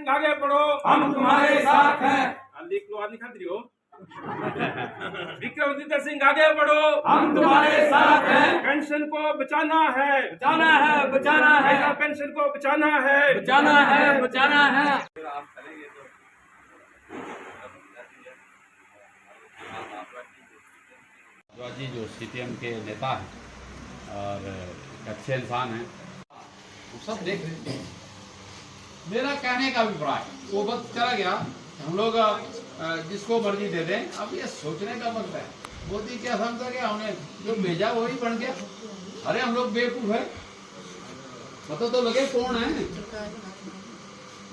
सिंह आगे बढ़ो, हम तुम्हारे साथ हैं। लिख लो, आदमी खातिर हो। विक्रमादित्य सिंह आगे बढ़ो, हम तुम्हारे साथ हैं। पेंशन को बचाना है, बचाना है, बचाना है, पेंशन को बचाना है, बचाना है, बचाना है। जी जो सीपीएम के नेता हैं और अच्छे इंसान हैं, वो सब देख रहे हैं। मेरा कहने का अभिप्राय वो वक्त चला गया, हम लोग जिसको मर्जी दे दें। अब ये सोचने का वक्त है। मोदी क्या समझा गया, उन्हें जो भेजा वही बन गया। अरे हम लोग बेवकूफ है, पता तो लगे कौन है।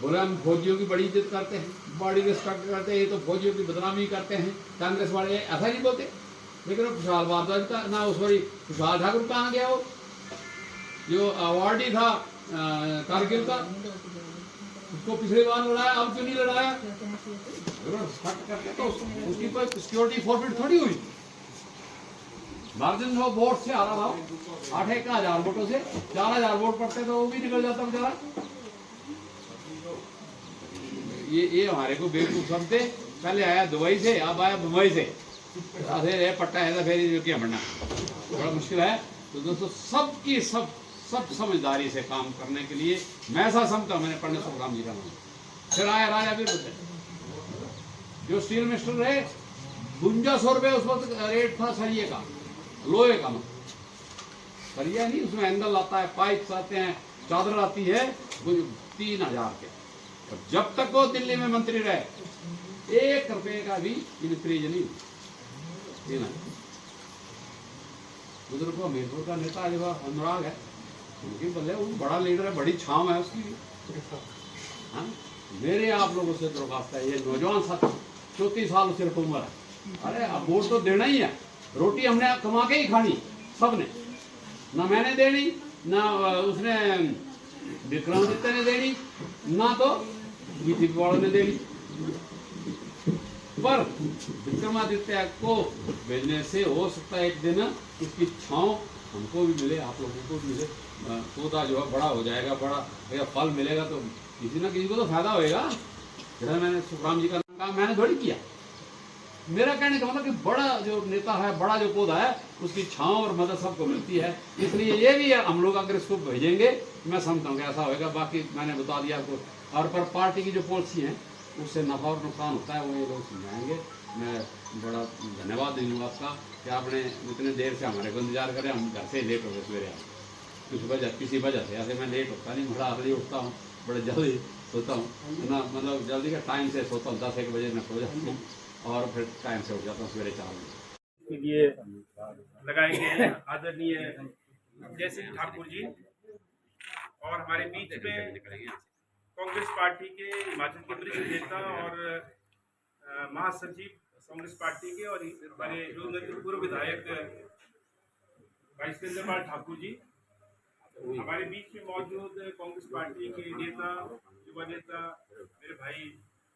बोले हम फौजियों की बड़ी इज्जत करते हैं, बड़ी रिस्पेक्ट करते हैं, ये तो फौजियों की बदनामी करते हैं। कांग्रेस वाले ऐसा नहीं बोलते। लेकिन वो खुशहाल भारद्वाज का ना, सॉरी खुशहाल ठाकुर कहाँ गया, वो जो अवार्डी था कारगिल का, उसको पिछली बार लड़ाया, अब क्यों नहीं लड़ाया? करके तो उसकी कोई सिक्योरिटी फॉरफिट थोड़ी हुई। मार्जिन ऑफ वोट से आ रहा था 8,000 वोटों से, 4,000 वोट पड़ते तो वो भी निकल जाता बेचारा। ये हमारे को बेवकूफ समझते। पहले आया दुबई से, अब आया मुंबई से, अरे पट्टा है तो फिर क्या बनना, बड़ा मुश्किल है। तो दोस्तों सबकी सब समझदारी से काम करने के लिए मैं ऐसा समझता हूँ, मैंने पंडित सुखराम जी का नाम। फिर आया राजा वीर जो स्टील मिनिस्टर रहे, 5200 रुपये उस वक्त रेट था सरिये का, लोहे का। सरिया नहीं, उसमें एंगल आता है, पाइप्स आते हैं, चादर आती है, 3000 के। और जब तक वो दिल्ली में मंत्री रहे, 1 रुपये का भी इंक्रीज नहीं। बुजुर्ग को हमीरपुर का नेता जो अनुराग है, उनकी बल्ले वो बड़ा लीडर है, बड़ी छाव है उसकी। हाँ? मेरे आप लोगों से दरख्वास्त है, ये नौजवान साथी 34 साल सिर्फ उम्र है, अरे अब वोट तो देना ही है। रोटी हमने कमा के ही खानी सबने, ना मैंने देनी, ना उसने विक्रमादित्य ने देनी, ना तो बीजेपी वालों ने देनी। पर विक्रमादित्य को भेजने से हो सकता है एक दिन उसकी छांव हमको भी मिले, आप लोगों को भी मिले। पौधा जो है बड़ा हो जाएगा, बड़ा फल मिलेगा, तो किसी ना किसी को तो फायदा होएगा। जैसे मैंने सुखराम जी का काम मैंने थोड़ी किया। मेरा कहने का मतलब कि बड़ा जो नेता है, बड़ा जो पौधा है, उसकी छांव और मदद सबको मिलती है। इसलिए ये भी हम लोग अगर इसको भेजेंगे, मैं समझता हूँ कि ऐसा होएगा। बाकी मैंने बता दिया आपको। और पर पार्टी की जो पॉलिसी है उससे नफा और नुकसान होता है, वो ये लोग समझाएंगे। मैं बड़ा धन्यवाद दूंगा आपका कि आपने इतने देर से हमारे को इंतजार करें। हम घर से लेट हो गए सवेरे, किसी वजह से। ऐसे मैं लेट होता नहीं, बड़ा अर्ली उठता हूँ, बड़े जल्दी सोता हूँ ना, मतलब जल्दी का टाइम से सोता हूँ। 10-1 बजे मैं सो जाता हूँ और फिर टाइम से उठ जाता हूँ सवेरे 4 बजे। ये लगाए गए हैं आदरणीय जय सिंह ठाकुर जी, और हमारे बीच में कांग्रेस पार्टी के हिमाचल के वरिष्ठ नेता और महासचिव कांग्रेस पार्टी के, और हमारे जो पूर्व विधायक भाई सुरेंद्र पाल ठाकुर जी हमारे बीच में मौजूद, कांग्रेस पार्टी के नेता, युवा नेता मेरे भाई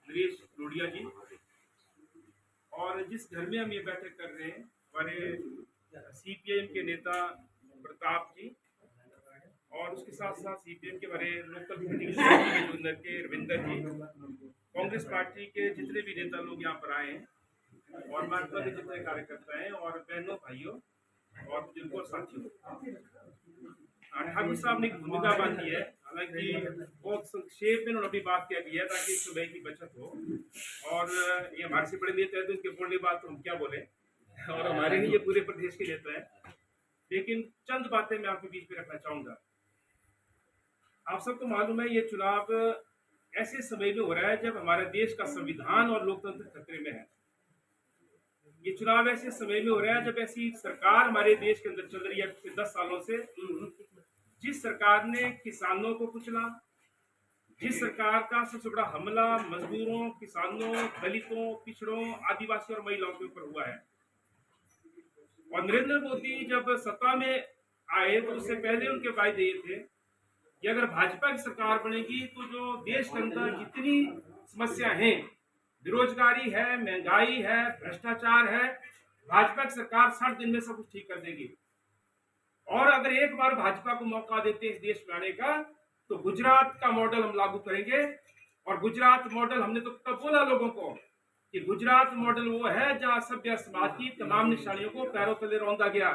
नरेश लोढ़िया जी, और जिस घर में हम ये बैठक कर रहे हैं हमारे सीपीएम के नेता प्रताप जी, और उसके साथ साथ सीपीएम के हमारे लोकल कमेटी के रविंदर जी, कांग्रेस पार्टी के जितने भी नेता लोग यहाँ पर आए हैं, और भाजपा के जितने कार्यकर्ता हैं, और बहनों भाइयों और बुजुर्गों और साथियों, ठाकुर साहब ने एक भूमिका बांधी है। हालांकि बहुत संक्षेप में उन्होंने अपनी बात कह दी है ताकि समय की बचत हो, और ये हमारे से बड़े नेता है तो इसके बोलने बात तो हम क्या बोले, और हमारे ही ये पूरे प्रदेश के नेता है। लेकिन चंद बातें मैं आपके बीच में रखना चाहूंगा। आप सबको मालूम है ये चुनाव ऐसे समय में हो रहा है जब हमारे देश का संविधान और लोकतंत्र खतरे में है। ये चुनाव ऐसे समय में हो रहा है जब ऐसी सरकार हमारे देश के अंदर चल रही है पिछले 10 सालों से, जिस सरकार ने किसानों को कुचला, जिस सरकार का सबसे बड़ा हमला मजदूरों, किसानों, दलितों, पिछड़ों, आदिवासियों और महिलाओं के ऊपर हुआ है। और नरेंद्र मोदी जब सत्ता में आए तो उससे पहले उनके वायदे ये थे कि अगर भाजपा की सरकार बनेगी तो जो देश के अंदर जितनी समस्या हैं, बेरोजगारी है, महंगाई है, भ्रष्टाचार है, भाजपा की सरकार 60 दिन में सब कुछ ठीक कर देगी। और अगर एक बार भाजपा को मौका देते हैं इस देश में आने का, तो गुजरात का मॉडल हम लागू करेंगे और और गुजरात मॉडल हमने तो तब बोला लोगों को कि गुजरात मॉडल वो है जहां सभ्य समाज की तमाम निशानियों को पैरों तले रौंदा गया,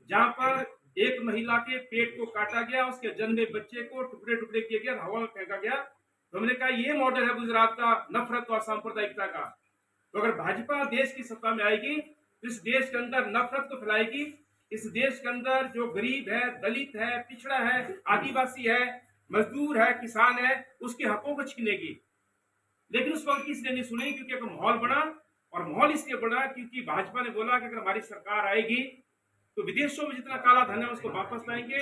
जहां पर एक महिला के पेट को काटा गया, उसके जन्मे बच्चे को टुकड़े टुकड़े किए गया, हवा में फेंका गया। तो हमने कहा ये मॉडल है गुजरात का नफरत और सांप्रदायिकता का। तो अगर भाजपा देश की सत्ता में आएगी तो इस देश के अंदर नफरत को फैलाएगी, इस देश के अंदर जो गरीब है, दलित है, पिछड़ा है, आदिवासी है, मजदूर है, किसान है, उसके हकों को छीनेगी। लेकिन उस वक्त किसी ने नहीं सुनी, क्योंकि एक माहौल बना, और माहौल इसलिए बना क्योंकि भाजपा ने बोला कि अगर हमारी सरकार आएगी तो विदेशों में जितना काला धन है उसको वापस लाएंगे,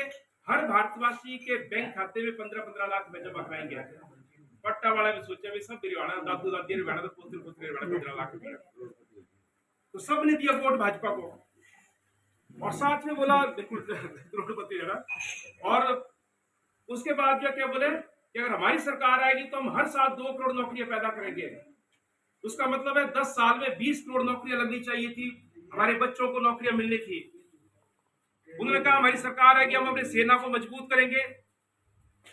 हर भारतवासी के बैंक खाते में 15-15 लाख में जमा कराएंगे। पट्टा वाला भी सोचा भी सब बिरवाना, दादू दादी रिवाना, तो पुत्र पुत्र रिवाना 15 लाख रुपया। तो सब ने दिया वोट भाजपा को, और साथ में बोला करोड़पति जरा। और उसके बाद जो क्या बोले कि अगर हमारी सरकार आएगी तो हम हर साल 2 करोड़ नौकरियां पैदा करेंगे। उसका मतलब है 10 साल में 20 करोड़ नौकरियां लगनी चाहिए थी, हमारे बच्चों को नौकरियां मिलनी थी। उन्होंने कहा हमारी सरकार आएगी, हम अपनी सेना को मजबूत करेंगे,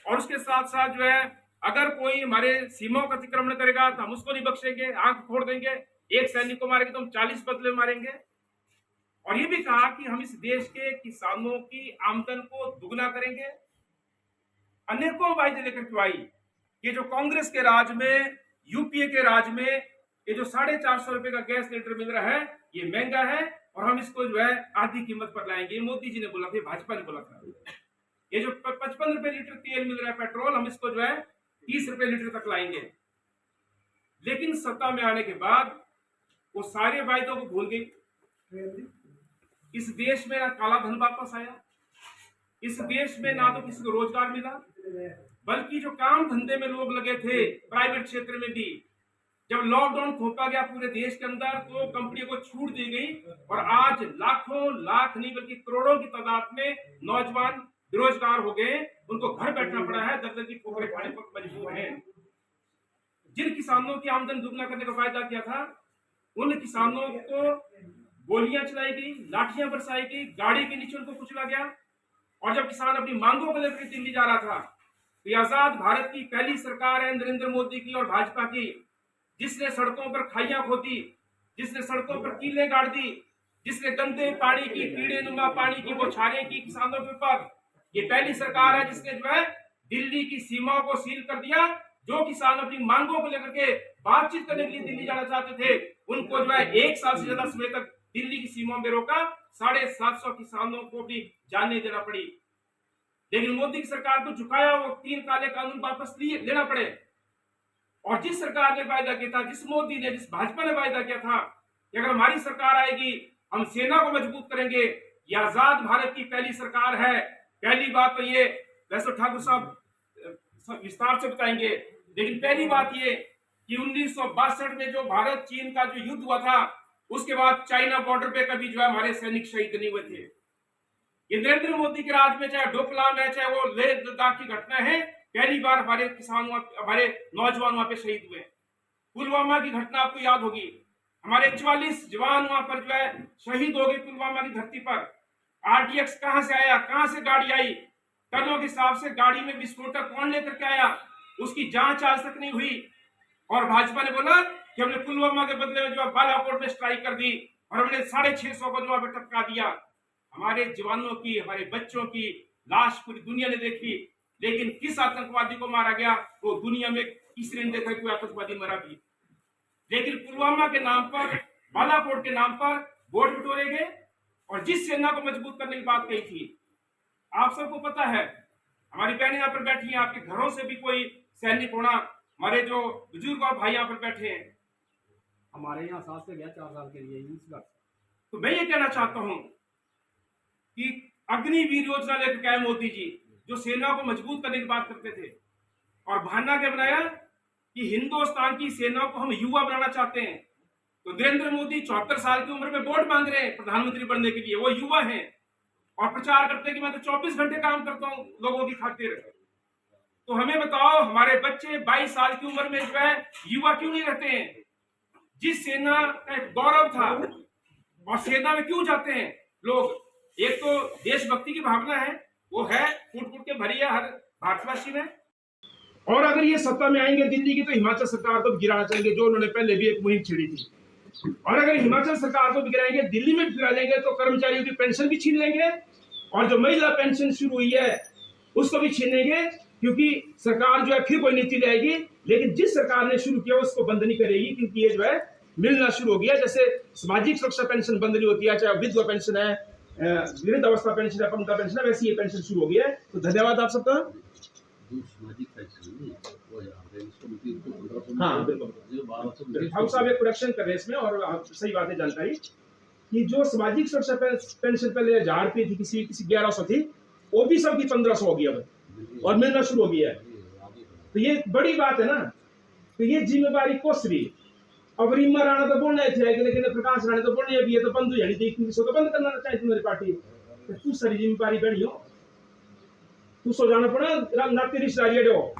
और उसके साथ साथ जो है अगर कोई हमारे सीमाओं का अतिक्रमण करेगा तो हम उसको नहीं बख्शेंगे, आंख फोड़ देंगे, एक सैनिक को मारेंगे तो हम 40 बदले मारेंगे। और ये भी कहा कि हम इस देश के किसानों की आमदन को दुगना करेंगे। अनेकों वायदे लेकर क्यों आई। ये जो कांग्रेस के राज में, यूपीए के राज में ये जो 450 रुपए का गैस सिलेंडर मिल रहा है, ये महंगा है, और हम इसको जो है आधी कीमत पर लाएंगे। मोदी जी ने बोला था, भाजपा ने बोला था। ये जो 55 रुपए लीटर तेल मिल रहा है पेट्रोल, हम इसको जो है 30 रुपए लीटर तक लाएंगे। लेकिन सत्ता में आने के बाद वो सारे वायदों को भूल गई। इस देश में ना काला धन वापस आया, इस देश में ना तो किसी को रोजगार मिला, बल्कि जो काम धंधे में लोग लगे थे प्राइवेट क्षेत्र में भी, जब लॉकडाउन थोपा गया पूरे देश के अंदर तो कंपनी को छूट दी गई, और आज लाखों लाख नहीं बल्कि करोड़ों की तादाद में नौजवान बेरोजगार हो गए, उनको घर बैठना पड़ा है, दर दर की ठोकरें खाने पर मजबूर हैं। जिन किसानों की आमदन दुगना करने का वायदा किया था, उन किसानों को गोलियां चलाई गई, लाठियां बरसाई गई, गाड़ी के नीचे उनको कुचला गया। और जब किसान अपनी मांगों को लेकर दिल्ली जा रहा था, तो आजाद भारत की पहली सरकार है नरेंद्र मोदी की और भाजपा की, जिसने सड़कों पर खाइयां खोदी, जिसने सड़कों पर कीले गाड़ दी, जिसने गंदे पानी की, कीड़े नुमा पानी की बौछारें की किसानों के ऊपर। ये पहली सरकार है जिसने जो है दिल्ली की सीमाओं को सील कर दिया। जो किसान अपनी मांगों को लेकर के बातचीत करने के लिए दिल्ली जाना चाहते थे, उनको जो है 1 साल से ज्यादा समय तक दिल्ली की सीमाओं में रोका। 750 किसानों को भी जाने देना पड़ी। लेकिन मोदी की सरकार को झुकाया, वो 3 काले कानून वापस लेना पड़े। और जिस सरकार ने वायदा किया था, जिस मोदी ने, जिस भाजपा ने वायदा किया था कि अगर हमारी सरकार आएगी हम सेना को मजबूत करेंगे, ये आजाद भारत की पहली सरकार है। पहली बात तो ये, वैसे ठाकुर साहब विस्तार से बताएंगे, लेकिन पहली बात ये कि 1962 में जो भारत चीन का जो युद्ध हुआ था, उसके बाद चाइना बॉर्डर पे कभी जो है हमारे सैनिक शहीद नहीं हुए थे। ये नरेंद्र मोदी के राज में, चाहे डोकलाम है, चाहे वो लेह लद्दाख की घटना है, पहली बार हमारे किसान, हमारे नौजवान वहां पे शहीद हुए। पुलवामा की घटना आपको याद होगी, हमारे 44 जवान वहां पर जो है शहीद हो गए पुलवामा की धरती पर। आरडीएक्स कहां से आया, कहां से गाड़ी आई, टनों के हिसाब से गाड़ी में विस्फोटक कौन लेकर के आया, उसकी जांच आज तक नहीं हुई। और भाजपा ने बोला कि हमने पुलवामा के बदले में जो बालाकोट में स्ट्राइक कर दी, और हमने 650 को जो टपका दिया। हमारे जवानों की, हमारे बच्चों की लाश पूरी दुनिया ने देखी, लेकिन किस आतंकवादी को मारा गया वो दुनिया में किसी ने देखा, कोई आतंकवादी मरा भी। लेकिन पुलवामा के नाम पर, बालाकोट के नाम पर वोट बटोरे गए, और जिस सेना को मजबूत करने की बात कही थी, आप सबको पता है, हमारी बहनें यहाँ पर बैठी हैं, आपके घरों से भी कोई सैनिक होना, हमारे जो बुजुर्ग और भाई यहाँ पर बैठे हैं, हमारे यहाँ साथ से गया 4 साल के लिए इस बार। तो मैं ये कहना चाहता हूं कि अग्निवीर योजना लेकर के आए मोदी जी, जो सेना को मजबूत करने की बात करते थे, और बहाना क्या बनाया कि हिंदुस्तान की सेना को हम युवा बनाना चाहते हैं। तो नरेंद्र मोदी 74 साल की उम्र में वोट मांग रहे हैं प्रधानमंत्री बनने के लिए, वो युवा हैं, और प्रचार करते हैं कि मैं तो 24 घंटे काम करता हूं लोगों की खातिर। तो हमें बताओ, हमारे बच्चे 22 साल की उम्र में जो है युवा क्यों नहीं रहते हैं? जिस सेना का एक गौरव था, और सेना में क्यों जाते हैं लोग? एक तो देशभक्ति की भावना है, वो है फूट फूट के भरी है हर भारतवासी में। और अगर ये सत्ता में आएंगे दिल्ली की, तो हिमाचल सरकार को भी गिराना चाहेंगे, जो उन्होंने पहले भी एक मुहिम छिड़ी थी। और अगर हिमाचल सरकार को भी गिराएंगे, दिल्ली में भी गिरा लेंगे, तो कर्मचारियों की पेंशन भी छीन लेंगे, और जो महिला पेंशन शुरू हुई है उसको भी छीन लेंगे, क्योंकि सरकार जो है फिर कोई नीति लाएगी, लेकिन जिस सरकार ने शुरू किया उसको बंद नहीं करेगी, क्योंकि ये जो है मिलना शुरू हो गया। जैसे सामाजिक सुरक्षा पेंशन बंद नहीं होती है, चाहे विधवा पेंशन है, वृद्ध अवस्था पेंशन है, अपंगता पेंशन है, वैसे ये पेंशन शुरू हो गया है। तो धन्यवाद आप सबका। हाँ बिल्कुल, हम साहब एक प्रोडक्शन कर रहे हैं इसमें, और आप सही बात है जानकारी कि जो सामाजिक सुरक्षा पेंशन पहले 1000 रुपये थी, किसी 1100 थी, वो भी सबकी 1500 हो गया और मिलना शुरू हो गया है। तो ये बड़ी बात है ना। तो ये जिम्मेवारी कोस रही। अब रीमा राणा तो बोलना थे, लेकिन प्रकाश राणा तो बोलने अभी ये तो बंद हो जानी थी, तो बंद करना चाहिए तुम्हारी पार्टी। तो तू सारी जिम्मेवारी बड़ी हो, तू सो जाना पड़ा नाती रिश्तेदारी हो,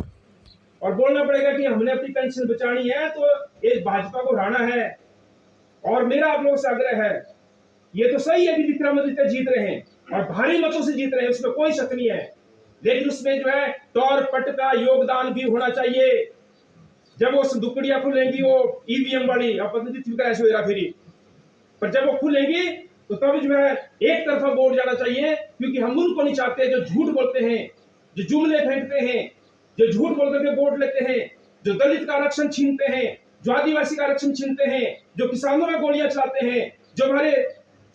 और बोलना पड़ेगा कि हमने अपनी पेंशन बचानी है, तो ये भाजपा को हराना है। और मेरा आप लोगों से आग्रह है, ये तो सही है कि विक्रमादित्य जीत रहे हैं और भारी मतों से जीत रहे हैं, उसमें कोई शक नहीं है, लेकिन उसमें जो है टॉर पट का योगदान भी होना चाहिए। जब वो दुकड़ियां खुलेंगी, वो ईवीएम वाली, आप ऐसे हेरा फेरी, पर जब वो खुलेंगी तो तब जो है एक तरफा वोट जाना चाहिए, क्योंकि हम उनको नहीं चाहते जो झूठ बोलते हैं, जो जुमले फेंकते हैं, जो झूठ बोल करके वोट लेते हैं, जो दलित का आरक्षण छीनते हैं, जो आदिवासी का आरक्षण छीनते हैं, जो किसानों में गोलियां चलाते हैं, जो हमारे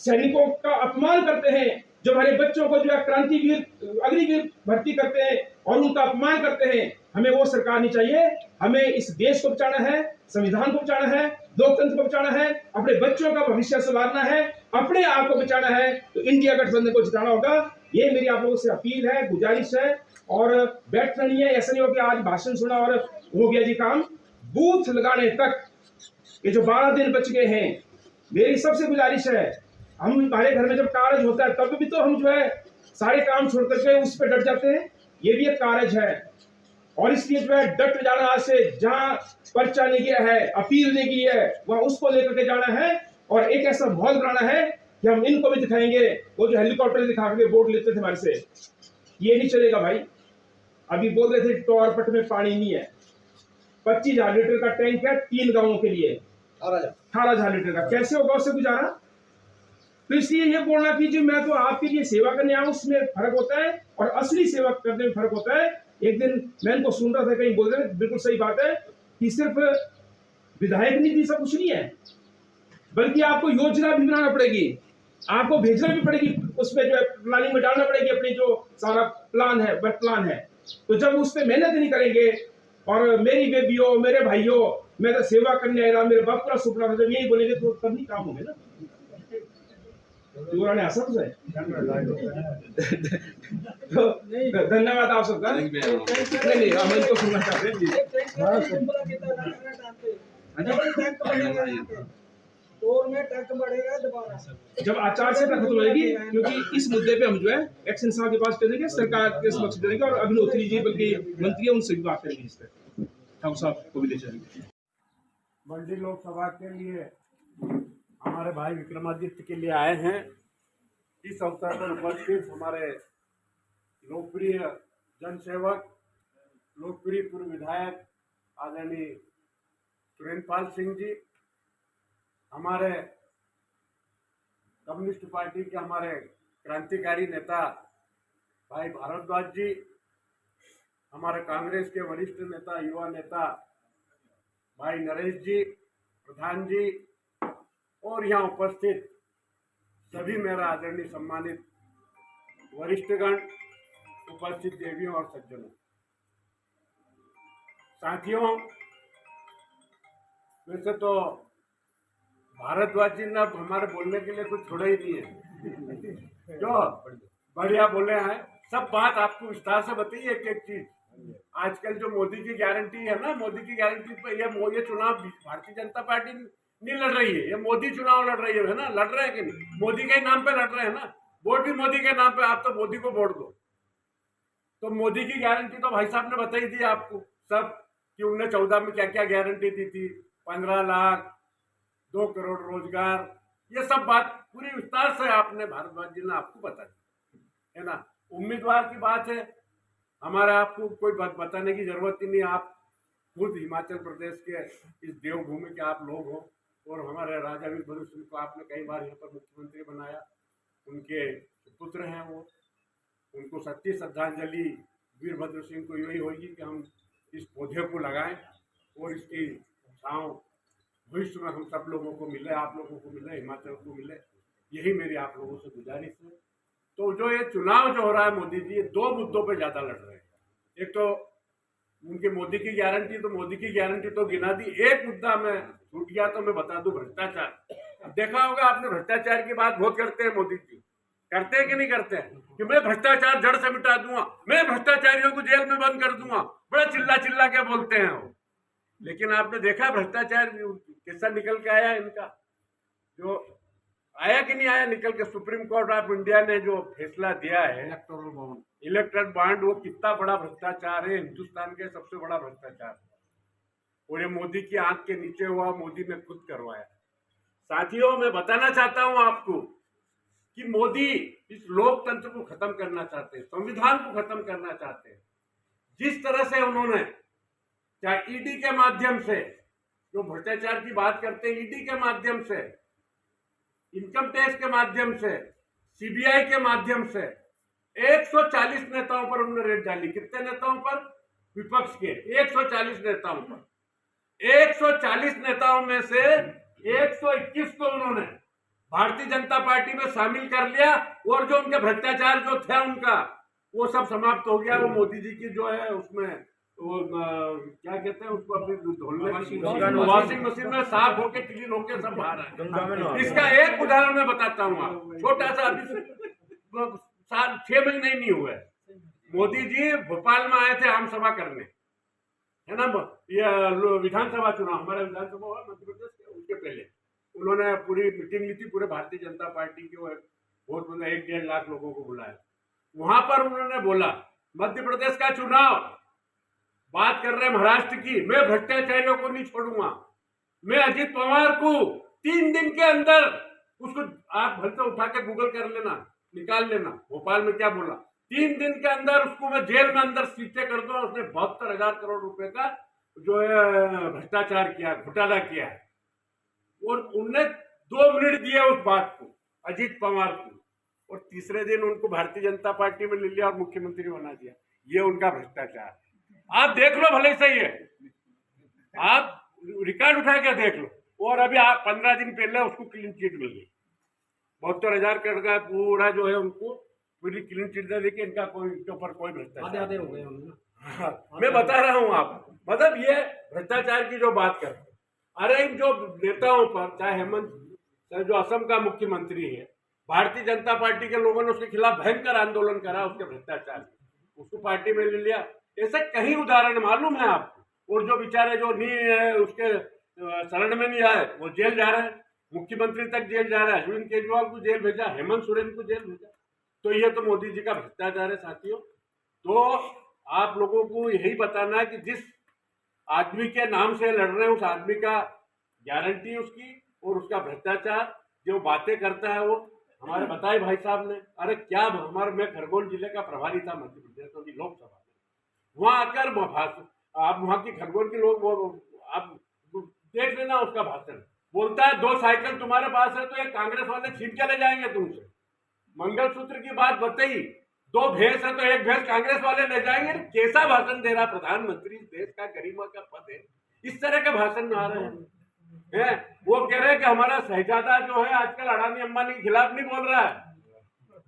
सैनिकों का अपमान करते हैं, जो हमारे बच्चों को जो है क्रांतिवीर, अग्निवीर भर्ती करते हैं और उनका अपमान करते हैं। हमें वो सरकार नहीं चाहिए। हमें इस देश को बचाना है, संविधान को बचाना है, लोकतंत्र को बचाना है, अपने बच्चों का भविष्य संवारना है, अपने आप को बचाना है। तो इंडिया गठबंधन को जिताना होगा। ये मेरी आप लोगों से अपील है, गुजारिश है। और बैठना नहीं है, ऐसा नहीं हो कि आज भाषण सुना और हो गया जी काम। बूथ लगाने तक ये जो 12 दिन बच गए हैं, मेरी सबसे गुजारिश है, हम हमारे घर में जब कार्य होता है तब भी तो हम जो है सारे काम छोड़ करके उस पर डट जाते हैं। ये भी एक कार्य है, और इसलिए जो है डट जाना आज से, जहां पर्चा नहीं गया है, अपील नहीं की है, वहां उसको लेकर के जाना है, और एक ऐसा माहौल बनाना है कि हम इनको भी दिखाएंगे। वो जो हेलीकॉप्टर दिखा के वोट लेते थे हमारे से, ये नहीं चलेगा भाई। अभी बोल रहे थे टोरपट में पानी नहीं है, 25,000 लीटर का टैंक है 3 गांवों के लिए, 18,000 लीटर का, कैसे होगा उससे गुजारा। तो इसलिए ये बोलना कि जो मैं तो आपके लिए सेवा करने आऊं, उसमें फर्क होता है, और असली सेवा करने में फर्क होता है। एक दिन मैं इनको सुन रहा था, कहीं बोल रहे, बिल्कुल सही बात है कि सिर्फ विधायक नीति सब कुछ नहीं है, बल्कि आपको योजना भी बनाना पड़ेगी, आपको भेजना भी पड़ेगी, उसमें जो है प्लानिंग में डालना पड़ेगी अपनी जो सारा प्लान है, वर्क प्लान है। तो जब उस पर मेहनत नहीं करेंगे, और मेरी बेबियों, मेरे भाइयों, मैं तो सेवा करने आया, मेरे बाप का सपना था, जब यही बोलेंगे तो तभी काम होंगे ना। तो धन्यवाद आप सबका। नहीं हम इनको सुनना चाहते हैं। जब आचार संहिता खत्म होगी, क्योंकि इस मुद्दे पे हम जो है एक्शन साहब के पास चलेंगे, सरकार के समक्ष चलेंगे, और अभिनोत्री जी बल्कि मंत्री उनसे भी बात करेंगे इस पर, हम साहब को भी ले चलेंगे। मंडी लोकसभा के लिए हमारे भाई विक्रमादित्य के लिए आए हैं। इस अवसर पर उपस्थित हमारे लोकप्रिय जनसेवक, लोकप्रिय पूर्व विधायक आदरणीय सुरेंद्रपाल सिंह जी, हमारे कम्युनिस्ट पार्टी के हमारे क्रांतिकारी नेता भाई भारद्वाज जी, हमारे कांग्रेस के वरिष्ठ नेता, युवा नेता भाई नरेश जी, प्रधान जी, और यहाँ उपस्थित सभी मेरा आदरणीय सम्मानित वरिष्ठगण, उपस्थित देवियों और सज्जनों, साथियों, वैसे तो भारद्वाज जी ने अब हमारे बोलने के लिए कुछ छोड़ा ही नहीं है, जो बढ़िया बोले हैं। सब बात आपको विस्तार से बताइए, एक एक चीज। आजकल जो मोदी की गारंटी है ना, मोदी की गारंटी पर ये चुनाव भारतीय जनता पार्टी नहीं लड़ रही है, ये मोदी चुनाव लड़ रही है ना। लड़ रहे हैं कि नहीं? मोदी के नाम पे लड़ रहे हैं ना, वोट भी मोदी के नाम पे। आप तो मोदी को वोट दो। तो मोदी की गारंटी तो भाई साहब ने बताई दी आपको सब, कि उन्होंने 14 में क्या क्या गारंटी दी थी, 15 लाख, 2 करोड़ रोजगार, ये सब बात पूरी विस्तार से आपने, भारद्वाज जी ने आपको बता दी है ना। उम्मीदवार की बात है, हमारा आपको कोई बात बताने की जरूरत ही नहीं। आप खुद हिमाचल प्रदेश के इस देवभूमि के आप लोग हो, और हमारे राजा वीरभद्र सिंह को आपने कई बार यहाँ पर मुख्यमंत्री बनाया, उनके पुत्र हैं वो। उनको सच्ची श्रद्धांजलि वीरभद्र सिंह को यही होगी कि हम इस पौधे को लगाएं और इसकी छांव भविष्य में हम सब लोगों को मिले, आप लोगों को मिले, हिमाचल को मिले। यही मेरी आप लोगों से गुजारिश है। तो जो ये चुनाव जो हो रहा है मोदी जी, दो मुद्दों पे ज्यादा लड़ रहे हैं। एक तो उनकी मोदी की गारंटी, तो मोदी की गारंटी तो गिना दी। एक मुद्दा में छूट गया तो मैं बता दूं, भ्रष्टाचार। अब देखा होगा आपने, भ्रष्टाचार की बात बहुत करते हैं मोदी जी, करते हैं कि नहीं करते हैं कि मैं भ्रष्टाचार जड़ से मिटा दूंगा, मैं भ्रष्टाचारियों को जेल में बंद कर दूंगा, बड़ा चिल्ला चिल्ला के बोलते हैं वो। लेकिन आपने देखा भ्रष्टाचार कैसा निकल के आया इनका, जो आया कि नहीं आया निकल के। सुप्रीम कोर्ट ऑफ इंडिया ने जो फैसला दिया है इलेक्ट्रल बॉन्ड, वो कितना बड़ा भ्रष्टाचार है, हिंदुस्तान के सबसे बड़ा भ्रष्टाचार। और ये मोदी की आंख के नीचे हुआ, मोदी ने खुद करवाया। साथियों, मैं बताना चाहता हूं आपको कि मोदी इस लोकतंत्र को खत्म करना चाहते हैं, संविधान को खत्म करना चाहते हैं। जिस तरह से उन्होंने, चाहे ईडी के माध्यम से, जो भ्रष्टाचार की बात करते हैं, ईडी के माध्यम से, इनकम टैक्स के माध्यम से, सीबीआई के माध्यम से 140 नेताओं पर उन्होंने रेड डाली। कितने नेताओं पर? विपक्ष के 140 नेताओं पर। 140 नेताओं में से 121 को उन्होंने भारतीय जनता पार्टी में शामिल कर लिया, और जो उनके भ्रष्टाचार जो थे उनका, वो सब समाप्त हो गया। वो मोदी जी की जो है उसमें वो क्या कहते हैं उसको, अपनी धोने वॉशिंग मशीन में साफ होके क्लीन होके सब बाहर आए। इसका एक उदाहरण मैं बताता हूँ आप, छोटा सा, अभी 6 महीने नहीं हुए, मोदी जी भोपाल में आए थे आम सभा करने, है ना, ये विधानसभा चुनाव, हमारा विधानसभा हुआ मध्य प्रदेश के, उसके पहले उन्होंने पूरी मीटिंग ली थी, पूरे भारतीय जनता पार्टी के बहुत बड़ा 1-1.5 लाख लोगों को बुलाया। वहां पर उन्होंने बोला, मध्य प्रदेश का चुनाव, बात कर रहे हैं महाराष्ट्र की, मैं भ्रष्टाचारियों को नहीं छोड़ूंगा, मैं अजीत पवार को 3 दिन के अंदर, उसको आप भले से उठा के गूगल कर लेना, निकाल लेना, भोपाल में क्या बोला, 3 दिन के अंदर उसको मैं जेल में अंदर सीटे कर दूंगा। उसने 72,000 करोड़ रुपए का जो है भ्रष्टाचार किया, घोटाला किया है। और उनने 2 मिनट दिए उस बात को, अजीत पवार को, और तीसरे दिन उनको भारतीय जनता पार्टी में ले लिया और मुख्यमंत्री बना दिया। ये उनका भ्रष्टाचार। आप देख लो, भले सही है, आप रिकॉर्ड उठा के देख लो। और अभी आप 15 दिन पहले उसको क्लीन चिट मिल गई, 72,000 करोड़ का पूरा जो है उनको पूरी क्लीन चिट दे के, इनका कोई इनके ऊपर कोई भ्रष्टाचार हो गए। मैं बता रहा हूँ आपको, मतलब ये भ्रष्टाचार की जो बात करते, अरे इन जो नेताओं पर, चाहे हेमंत जो असम का मुख्यमंत्री है, भारतीय जनता पार्टी के लोगों ने उसके खिलाफ भयंकर आंदोलन करा, उसके भ्रष्टाचार, उसको पार्टी में ले लिया। ऐसे कई उदाहरण मालूम है आपको। और जो बेचारे जो नहीं है, उसके शरण में नहीं आए, वो जेल जा रहे हैं, मुख्यमंत्री तक जेल जा रहा है, अरविंद केजरीवाल को जेल भेजा, हेमंत सोरेन को जेल भेजा। तो ये तो मोदी जी का भ्रष्टाचार है साथियों। तो आप लोगों को यही बताना है कि जिस आदमी के नाम से लड़ रहे हैं, उस आदमी का गारंटी उसकी और उसका भ्रष्टाचार जो बातें करता है, वो हमारे बताए भाई साहब ने। अरे क्या, हमारे, मैं खरगोन जिले का प्रभारी था मध्य प्रदेश की लोकसभा में, वहां आकर आप वहां की खरगोन के लोग, आप देख लेना उसका भाषण, बोलता है 2 साइकिल तुम्हारे पास है तो ये कांग्रेस वाले छीन के ले जाएंगे तुमसे। मंगलसूत्र की बात बताई, 2 भैंस है तो 1 भैंस कांग्रेस वाले ले जाएंगे। कैसा भाषण दे रहा प्रधानमंत्री, देश का गरिमा का पद है, इस तरह के भाषण में आ रहे हैं। वो कह रहे हैं कि हमारा शहजादा जो है आजकल अडानी अंबानी के खिलाफ नहीं बोल रहा है,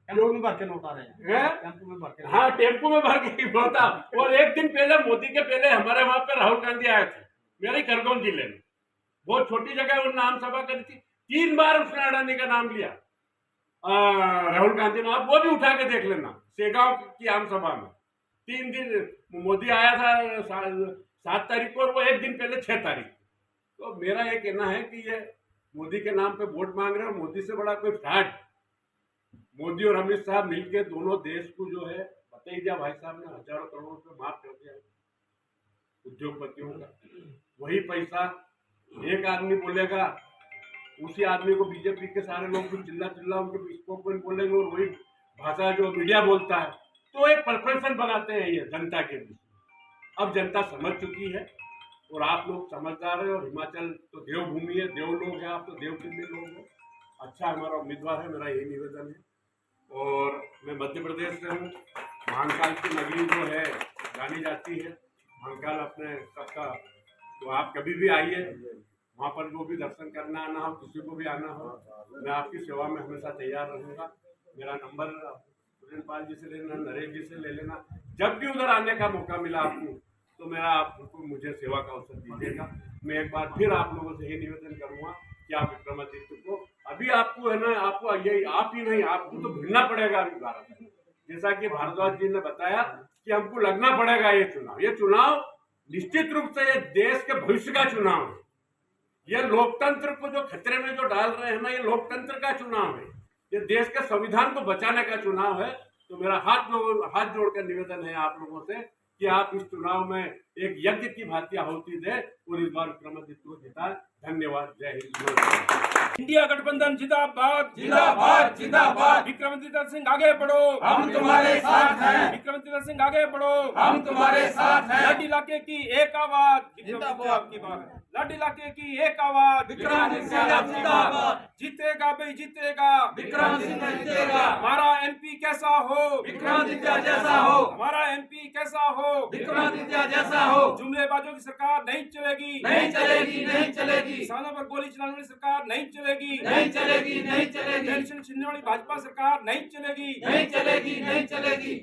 टेम्पो में भर के नोट आ रहे हैं, हाँ टेम्पो में भर के नोटा। और एक दिन पहले, मोदी के पहले, हमारे वहां पे राहुल गांधी आए थे, मेरे खरगोन जिले में, बहुत छोटी जगह उन्होंने आम सभा करी थी, 3 बार उसने अडानी का नाम लिया, राहुल गांधी ने। आप वो भी उठा के देख लेना, शेगांव की आम सभा में 3 दिन मोदी आया था, 7 तारीख को, और वो एक दिन पहले 6 तारीख। तो मेरा ये कहना है कि ये मोदी के नाम पे वोट मांग रहे हैं, मोदी से बड़ा कोई फ्रॉड। मोदी और अमित शाह मिलके दोनों देश को जो है बता ही दिया, भाई साहब ने हजारों करोड़ रुपए माफ कर दिया उद्योगपतियों का। वही पैसा एक आदमी बोलेगा, उसी आदमी को बीजेपी के सारे लोग चिल्ला चिल्ला उनके स्पोकन बोलेंगे, और वही भाषा जो मीडिया बोलता है तो एक प्रिपरेशन बनाते हैं ये जनता के बीच। अब जनता समझ चुकी है और आप लोग समझदार है, और हिमाचल तो देवभूमि है, देव लोग हैं, आप तो देवभूमि लोग हो। अच्छा हमारा उम्मीदवार है, मेरा यही निवेदन है। और मैं मध्य प्रदेश से हूँ, महाकाल की नगरी जो है जानी जाती है, महाकाल अपने सबका, तो आप कभी भी आइए, वहाँ पर जो भी दर्शन करना आना हो, किसी को भी आना हो, मैं आपकी सेवा में हमेशा तैयार रहूँगा। मेरा नंबर सुरेंद्रपाल जी से लेना, नरेश जी से ले लेना, जब भी उधर आने का मौका मिला आपको तो मेरा आप मुझे सेवा का अवसर दीजिएगा। मैं एक बार फिर आप लोगों से ये निवेदन करूँगा कि आप विक्रमादित्य को, अभी आपको है ना, आपको यही आप ही नहीं, आपको तो भिड़ना पड़ेगा अभी भारत में। जैसा कि भारद्वाज जी ने बताया कि हमको लगना पड़ेगा ये चुनाव निश्चित रूप से ये देश के भविष्य का चुनाव है। ये लोकतंत्र को जो खतरे में जो डाल रहे हैं ना, ये लोकतंत्र का चुनाव है, ये देश के संविधान को बचाने का चुनाव है। तो मेरा हाथ जोड़कर निवेदन है आप लोगों से कि आप इस चुनाव में एक यज्ञ की भांति आहुति दें और इस बार विक्रमादित्य को जिताएं। धन्यवाद। जय हिंद। इंडिया गठबंधन जिंदाबाद जिंदाबाद जिंदाबाद। विक्रमादित्य सिंह आगे बढ़ो, हम तुम्हारे साथ हैं। विक्रमादित्य सिंह आगे बढ़ो, हम तुम्हारे साथ हैं। लाडी इलाके की एक आवाज, जिंदाबाद। आपकी बात है, लाडी इलाके की एक आवाज, विक्रमादित्य जिंदाबाद। जीतेगा भाई जीतेगा, विक्रमादित्य जीतेगा। हमारा एमपी कैसा हो, विक्रमादित्य जैसा हो। हमारा एमपी कैसा हो, विक्रमादित्य जैसा हो। जुमलेबाजों की सरकार नहीं चलेगी, नहीं चलेगी नहीं चलेगी। किसानों पर गोली चलाने वाली सरकार नहीं चलेगी, नहीं चलेगी नहीं चलेगी। पेंशन छीनने वाली भाजपा सरकार नहीं चलेगी, नहीं चलेगी नहीं चलेगी।